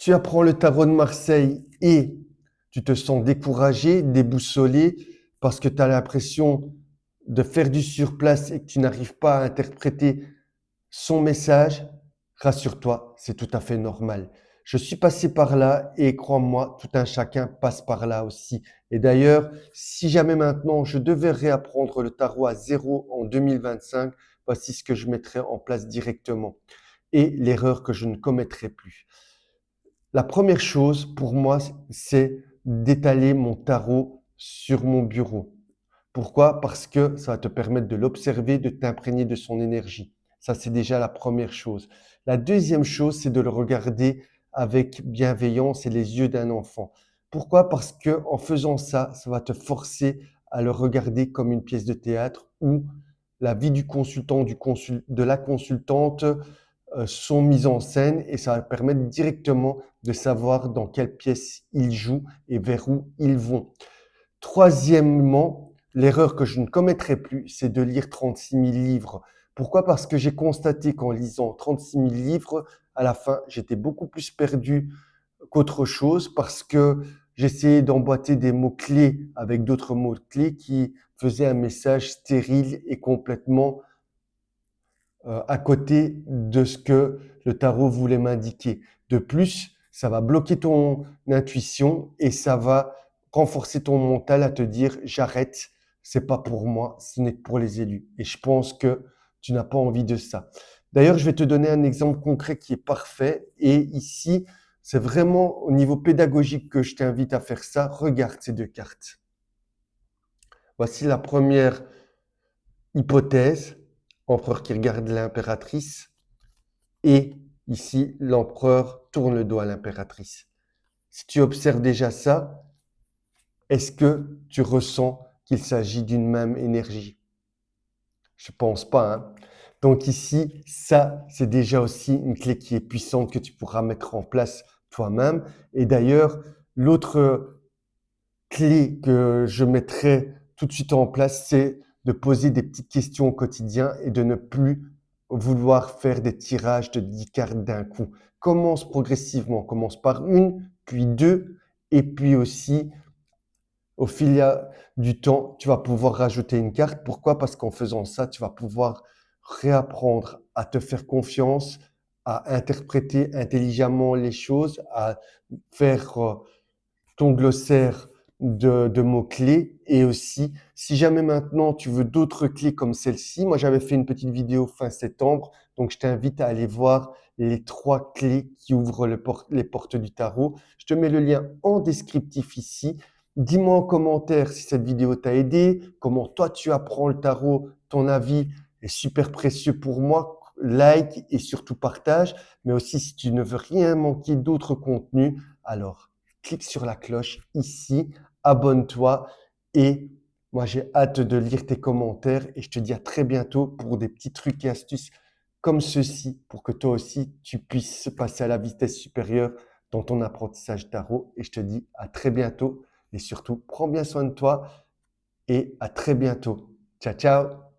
Tu apprends le tarot de Marseille et tu te sens découragé, déboussolé parce que tu as l'impression de faire du surplace et que tu n'arrives pas à interpréter son message. Rassure-toi, c'est tout à fait normal. Je suis passé par là et crois-moi, tout un chacun passe par là aussi. Et d'ailleurs, si jamais maintenant je devais réapprendre le tarot à zéro en 2025, voici ce que je mettrais en place directement et l'erreur que je ne commettrai plus. La première chose pour moi, c'est d'étaler mon tarot sur mon bureau. Pourquoi? Parce que ça va te permettre de l'observer, de t'imprégner de son énergie. Ça, c'est déjà la première chose. La deuxième chose, c'est de le regarder avec bienveillance et les yeux d'un enfant. Pourquoi? Parce que en faisant ça, ça va te forcer à le regarder comme une pièce de théâtre où la vie du consultant, de la consultante sont mises en scène et ça va permettre directement de savoir dans quelle pièce ils jouent et vers où ils vont. Troisièmement, l'erreur que je ne commettrai plus, c'est de lire 36 000 livres. Pourquoi? Parce que j'ai constaté qu'en lisant 36 000 livres, à la fin, j'étais beaucoup plus perdu qu'autre chose parce que j'essayais d'emboîter des mots-clés avec d'autres mots-clés qui faisaient un message stérile et complètement à côté de ce que le tarot voulait m'indiquer. De plus, ça va bloquer ton intuition et ça va renforcer ton mental à te dire j'arrête, c'est pas pour moi, ce n'est que pour les élus. Et je pense que tu n'as pas envie de ça. D'ailleurs, je vais te donner un exemple concret qui est parfait. Et ici, c'est vraiment au niveau pédagogique que je t'invite à faire ça. Regarde ces deux cartes. Voici la première hypothèse, empereur qui regarde l'impératrice. Et ici, l'empereur tourne le dos à l'impératrice. Si tu observes déjà ça, est-ce que tu ressens qu'il s'agit d'une même énergie? Je pense pas, hein. Donc ici, ça, c'est déjà aussi une clé qui est puissante que tu pourras mettre en place toi-même. Et d'ailleurs, l'autre clé que je mettrai tout de suite en place, c'est de poser des petites questions au quotidien et de ne plus vouloir faire des tirages de 10 cartes d'un coup. Commence progressivement, commence par une, puis deux, et puis aussi, au fil du temps, tu vas pouvoir rajouter une carte. Pourquoi? Parce qu'en faisant ça, tu vas pouvoir réapprendre à te faire confiance, à interpréter intelligemment les choses, à faire ton glossaire de mots-clés et aussi, si jamais maintenant tu veux d'autres clés comme celle-ci, moi j'avais fait une petite vidéo fin septembre, donc je t'invite à aller voir les 3 clés qui ouvrent les portes du tarot. Je te mets le lien en descriptif ici. Dis-moi en commentaire si cette vidéo t'a aidé, comment toi tu apprends le tarot, ton avis est super précieux pour moi. Like et surtout partage, mais aussi si tu ne veux rien manquer d'autres contenus, alors clique sur la cloche ici, abonne-toi et moi j'ai hâte de lire tes commentaires et je te dis à très bientôt pour des petits trucs et astuces comme ceci pour que toi aussi tu puisses passer à la vitesse supérieure dans ton apprentissage tarot et je te dis à très bientôt et surtout prends bien soin de toi et à très bientôt. Ciao ciao.